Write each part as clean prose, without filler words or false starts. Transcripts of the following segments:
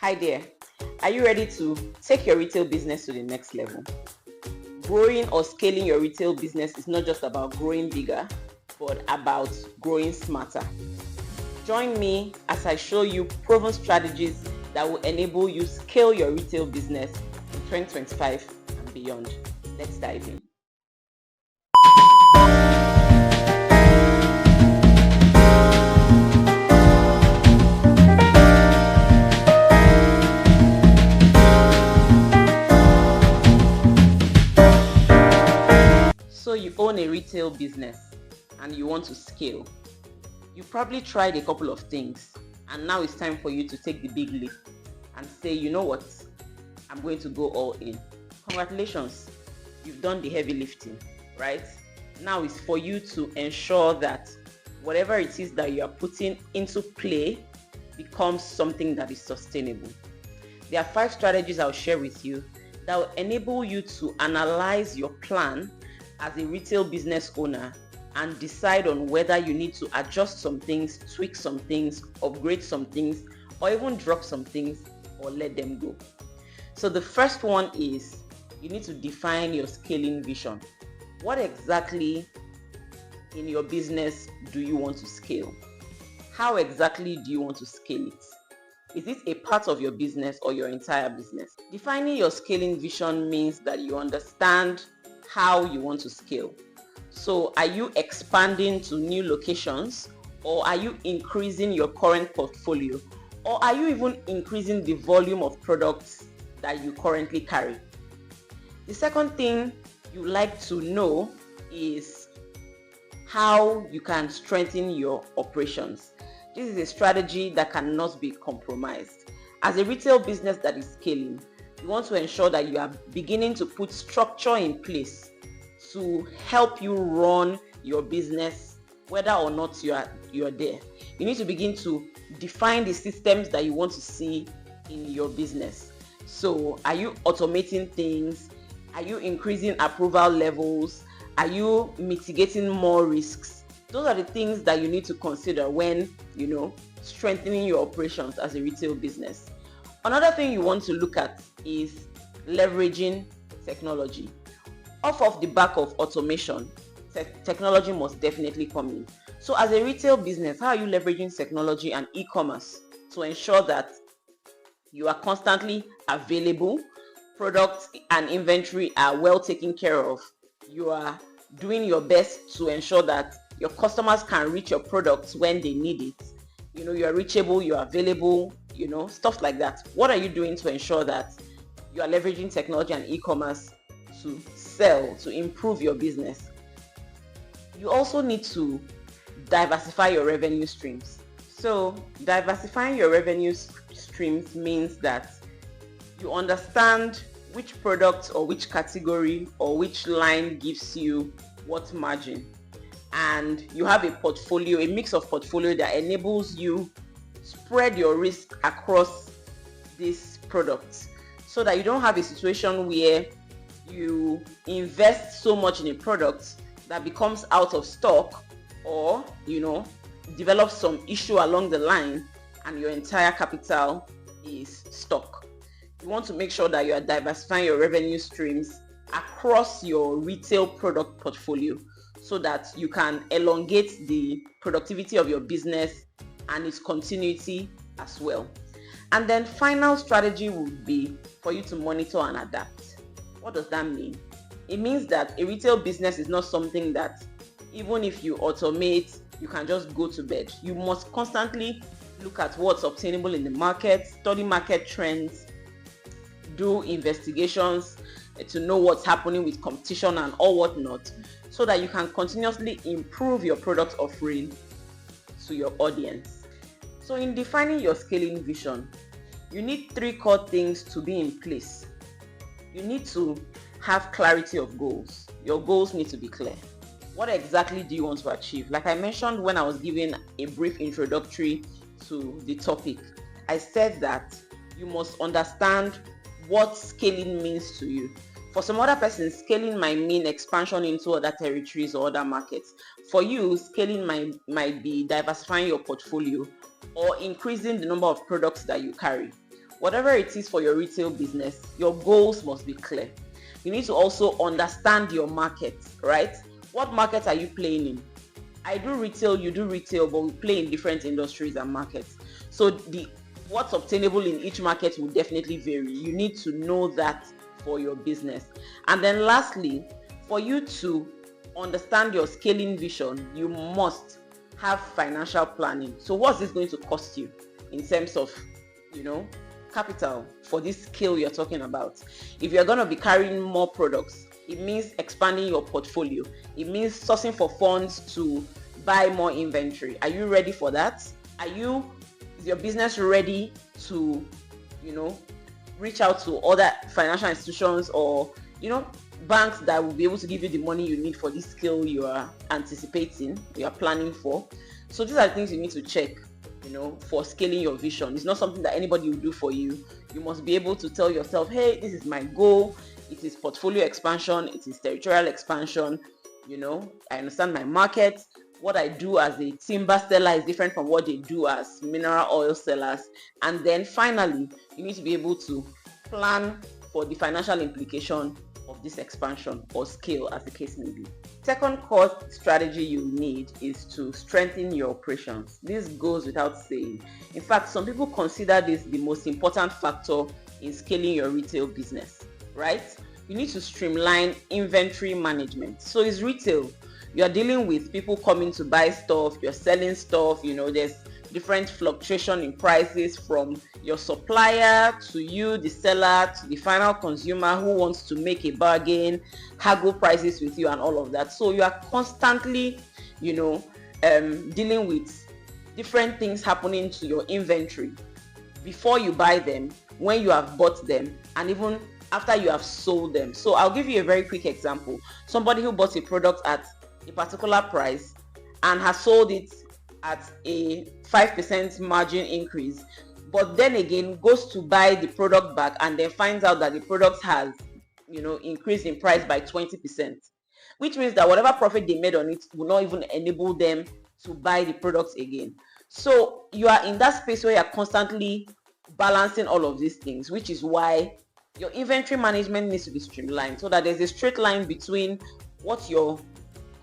Hi there. Are you ready to take your retail business to the next level? Growing or scaling your retail business is not just about growing bigger, but about growing smarter. Join me as I show you proven strategies that will enable you scale your retail business in 2025 and beyond. Let's dive in. So you own a retail business and you want to scale. You probably tried a couple of things and now it's time for you to take the big leap and say, you know what, I'm going to go all in. Congratulations, you've done the heavy lifting, right? Now it's for you to ensure that whatever it is that you are putting into play becomes something that is sustainable. There are 5 strategies I'll share with you that will enable you to analyze your plan as a retail business owner and decide on whether you need to adjust some things, tweak some things, upgrade some things, or even drop some things or let them go. So the first one is you need to define your scaling vision. What exactly in your business do you want to scale? How exactly do you want to scale it? Is it a part of your business or your entire business? Defining your scaling vision means that you understand how you want to scale. So are you expanding to new locations, or are you increasing your current portfolio, or are you even increasing the volume of products that you currently carry? The second thing you like to know is how you can strengthen your operations. This is a strategy that cannot be compromised. As a retail business that is scaling, you want to ensure that you are beginning to put structure in place to help you run your business, whether or not you are there. You need to begin to define the systems that you want to see in your business. So are you automating things? Are you increasing approval levels? Are you mitigating more risks? Those are the things that you need to consider when, strengthening your operations as a retail business. Another thing you want to look at is leveraging technology. Off of the back of automation, technology must definitely come in. So as a retail business, how are you leveraging technology and e-commerce to ensure that you are constantly available, products and inventory are well taken care of, you are doing your best to ensure that your customers can reach your products when they need it, you are reachable, you are available, stuff like that. What are you doing to ensure that you are leveraging technology and e-commerce to sell, to improve your business? You also need to diversify your revenue streams. So diversifying your revenue streams means that you understand which product or which category or which line gives you what margin, and you have a portfolio, a mix of portfolio that enables you spread your risk across these products, so that you don't have a situation where you invest so much in a product that becomes out of stock, or develop some issue along the line and your entire capital is stuck. You want to make sure that you are diversifying your revenue streams across your retail product portfolio so that you can elongate the productivity of your business and its continuity as well. And then final strategy would be for you to monitor and adapt. What does that mean? It means that a retail business is not something that even if you automate, you can just go to bed. You must constantly look at what's obtainable in the market, study market trends, do investigations to know what's happening with competition and all whatnot, so that you can continuously improve your product offering to your audience. So in defining your scaling vision, you need 3 core things to be in place. You need to have clarity of goals. Your goals need to be clear. What exactly do you want to achieve? Like I mentioned when I was giving a brief introductory to the topic, I said that you must understand what scaling means to you. For some other persons, scaling might mean expansion into other territories or other markets. For you, scaling might be diversifying your portfolio or increasing the number of products that you carry. whatever it is for your retail business, your goals must be clear. You need to also understand your market, right? What market are you playing in? I do retail, you do retail, but we play in different industries and markets. So what's obtainable in each market will definitely vary. You need to know that for your business. And then lastly, for you to understand your scaling vision, you must have financial planning. So what's this going to cost you in terms of, capital for this scale you're talking about? If you're going to be carrying more products, it means expanding your portfolio. It means sourcing for funds to buy more inventory. Are you ready for that? Is your business ready to, reach out to other financial institutions or, banks that will be able to give you the money you need for this scale you are anticipating, you are planning for? So these are the things you need to check, for scaling your vision. It's not something that anybody will do for you. You must be able to tell yourself, hey, this is my goal. It is portfolio expansion. It is territorial expansion. I understand my market. What I do as a timber seller is different from what they do as mineral oil sellers. And then finally, you need to be able to plan for the financial implication of this expansion or scale, as the case may be. Second core strategy you need is to strengthen your operations. This goes without saying. In fact, some people consider this the most important factor in scaling your retail business, right? You need to streamline inventory management. So it's retail. You're dealing with people coming to buy stuff, you're selling stuff, there's different fluctuation in prices from your supplier to you, the seller, to the final consumer who wants to make a bargain, haggle prices with you and all of that. So you are constantly, dealing with different things happening to your inventory before you buy them, when you have bought them, and even after you have sold them. So I'll give you a very quick example. Somebody who bought a product at a particular price and has sold it at a 5% margin increase, but then again goes to buy the product back and then finds out that the product has increased in price by 20%, which means that whatever profit they made on it will not even enable them to buy the products again. So you are in that space where you're constantly balancing all of these things, which is why your inventory management needs to be streamlined so that there's a straight line between what your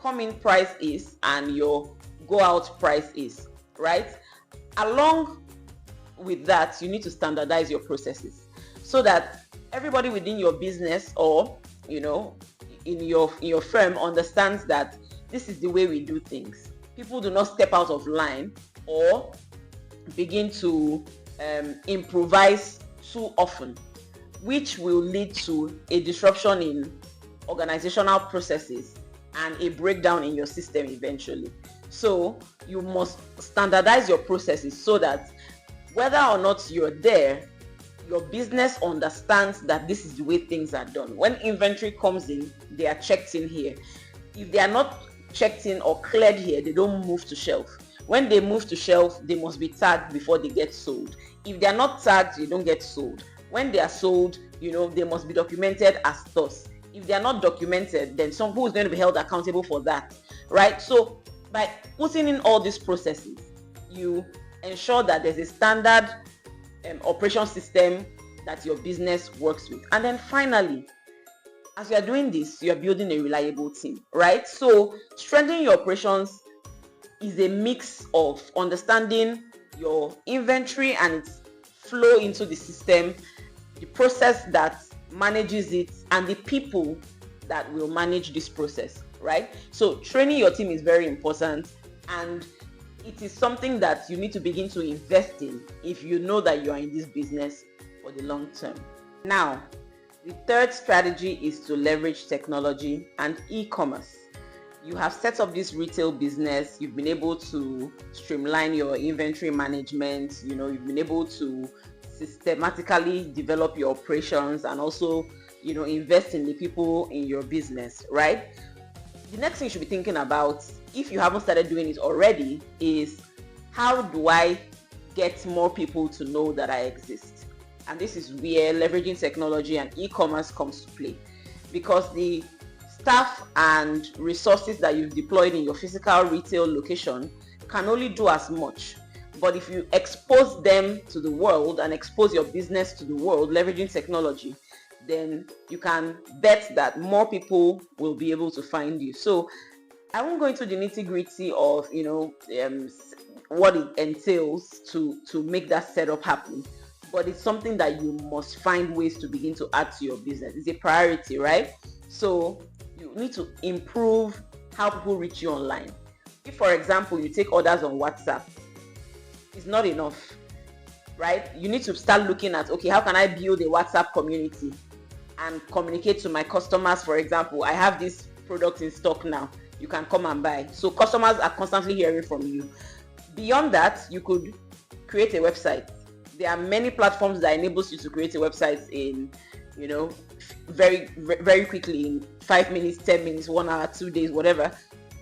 come-in price is and your go-out price is, right? Along with that, you need to standardize your processes so that everybody within your business or in your firm understands that this is the way we do things. People do not step out of line or begin to improvise too often, which will lead to a disruption in organizational processes and a breakdown in your system eventually. So you must standardize your processes so that whether or not you're there, your business understands that this is the way things are done. When inventory comes in, they are checked in here. If they are not checked in or cleared here, they don't move to shelf. When they move to shelf, they must be tagged before they get sold. If they are not tagged, they don't get sold. When they are sold, they must be documented as thus. If they are not documented, then who is going to be held accountable for that, right? So by putting in all these processes, you ensure that there's a standard operation system that your business works with. And then finally, as you are doing this, you are building a reliable team, right? So strengthening your operations is a mix of understanding your inventory and its flow into the system, the process that manages it, and the people that will manage this process, right? So training your team is very important, and it is something that you need to begin to invest in if you know that you are in this business for the long term. Now, the third strategy is to leverage technology and e-commerce. You have set up this retail business, you've been able to streamline your inventory management, you've been able to systematically develop your operations and also, invest in the people in your business, right? The next thing you should be thinking about, if you haven't started doing it already, is how do I get more people to know that I exist? And this is where leveraging technology and e-commerce comes to play, because the staff and resources that you've deployed in your physical retail location can only do as much. But if you expose them to the world and expose your business to the world, leveraging technology, then you can bet that more people will be able to find you. So I won't go into the nitty-gritty of what it entails to make that setup happen, but it's something that you must find ways to begin to add to your business. It's a priority, right? So you need to improve how people reach you online. If, for example, you take orders on WhatsApp, it's not enough, right? You need to start looking at, okay, how can I build a WhatsApp community and communicate to my customers? For example, I have this product in stock now, you can come and buy. So customers are constantly hearing from you. Beyond that, you could create a website. There are many platforms that enables you to create a website in, very, very quickly, in 5 minutes, 10 minutes, 1 hour, 2 days, whatever,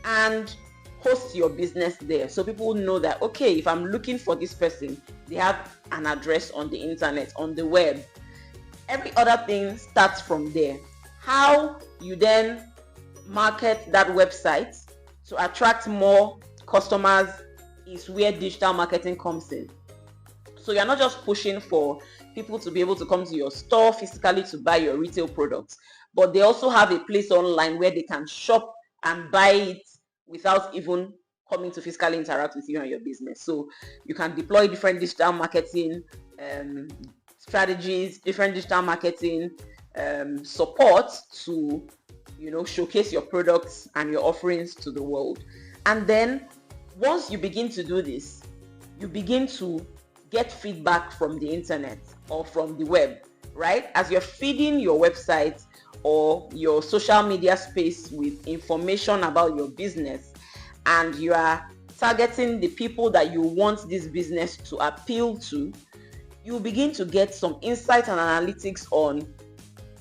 and host your business there. So people know that, okay, if I'm looking for this person, they have an address on the internet, on the web. Every other thing starts from there. How you then market that website to attract more customers is where digital marketing comes in. So you're not just pushing for people to be able to come to your store physically to buy your retail products, but they also have a place online where they can shop and buy it without even coming to physically interact with you and your business. So you can deploy different digital marketing strategies, different digital marketing support to showcase your products and your offerings to the world. And then once you begin to do this, you begin to get feedback from the internet or from the web, right? As you're feeding your website or your social media space with information about your business, and you are targeting the people that you want this business to appeal to, you begin to get some insight and analytics on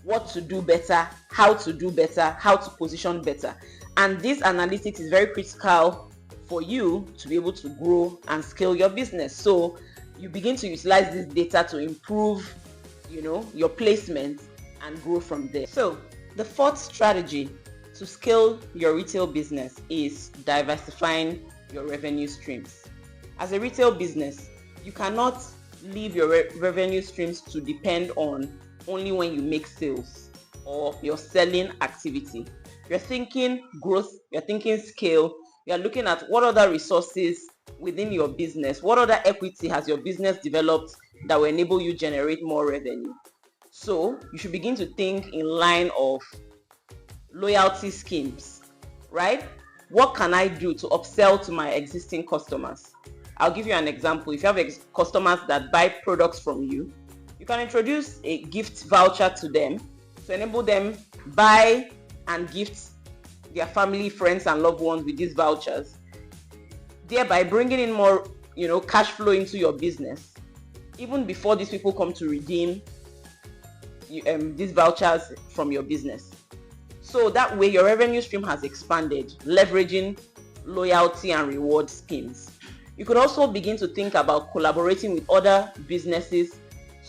what to do better, how to position better. And this analytics is very critical for you to be able to grow and scale your business. So you begin to utilize this data to improve, your placement and grow from there. So the fourth strategy to scale your retail business is diversifying your revenue streams. As a retail business, you cannot leave your revenue streams to depend on only when you make sales or your selling activity. You're thinking growth, you're thinking scale, you're looking at what other resources within your business, what other equity has your business developed that will enable you generate more revenue. So you should begin to think in line of loyalty schemes, right? What can I do to upsell to my existing customers? I'll give you an example. If you have customers that buy products from you, you can introduce a gift voucher to them to enable them buy and gift their family, friends, and loved ones with these vouchers, thereby bringing in more, cash flow into your business, even before these people come to redeem these vouchers from your business. So that way your revenue stream has expanded, leveraging loyalty and reward schemes. You could also begin to think about collaborating with other businesses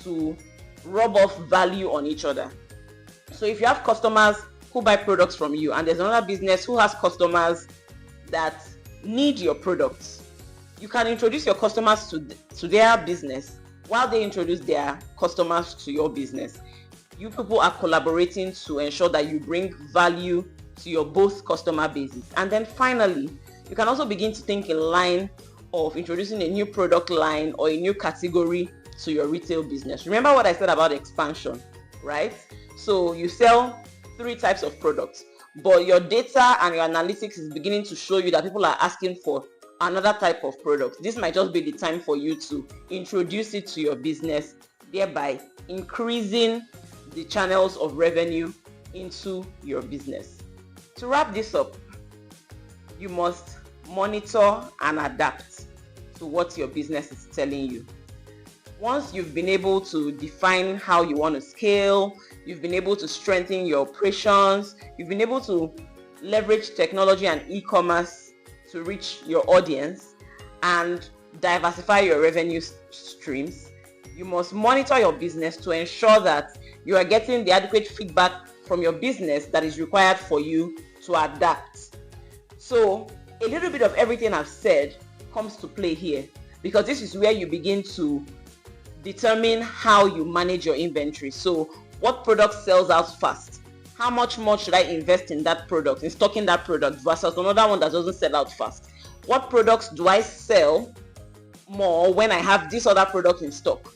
to rub off value on each other. So if you have customers who buy products from you and there's another business who has customers that need your products, you can introduce your customers to their business while they introduce their customers to your business. You people are collaborating to ensure that you bring value to your both customer bases. And then finally, you can also begin to think in line of introducing a new product line or a new category to your retail business. Remember what I said about expansion, right? So you sell 3 types of products, but your data and your analytics is beginning to show you that people are asking for another type of product. This might just be the time for you to introduce it to your business, thereby increasing the channels of revenue into your business. To wrap this up, you must monitor and adapt to what your business is telling you. Once you've been able to define how you want to scale, you've been able to strengthen your operations, you've been able to leverage technology and e-commerce to reach your audience and diversify your revenue streams, you must monitor your business to ensure that you are getting the adequate feedback from your business that is required for you to adapt. So a little bit of everything I've said comes to play here. because this is where you begin to determine how you manage your inventory. So what product sells out fast? How much more should I invest in that product, in stocking that product versus another one that doesn't sell out fast? What products do I sell more when I have this other product in stock?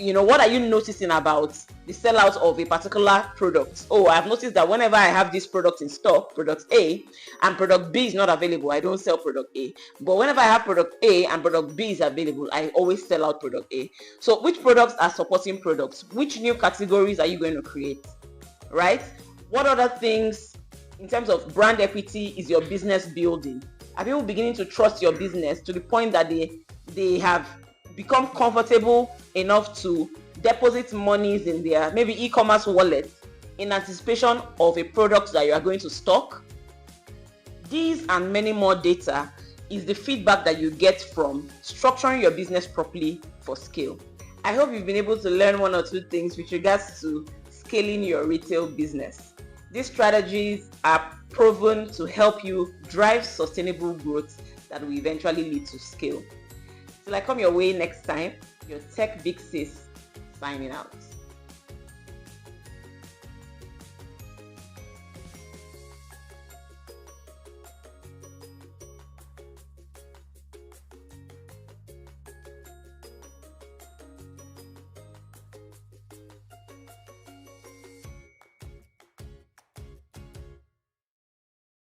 What are you noticing about the sellout of a particular product? Oh, I've noticed that whenever I have this product in stock, product A, and product B is not available, I don't sell product A. But whenever I have product A and product B is available, I always sell out product A. So which products are supporting products? Which new categories are you going to create? Right? What other things in terms of brand equity is your business building? Are people beginning to trust your business to the point that they have become comfortable enough to deposit monies in their maybe e-commerce wallet in anticipation of a product that you are going to stock? These and many more data is the feedback that you get from structuring your business properly for scale. I hope you've been able to learn one or two things with regards to scaling your retail business. These strategies are proven to help you drive sustainable growth that will eventually lead to scale. Till I come your way next time, your Tech Big Sis signing out.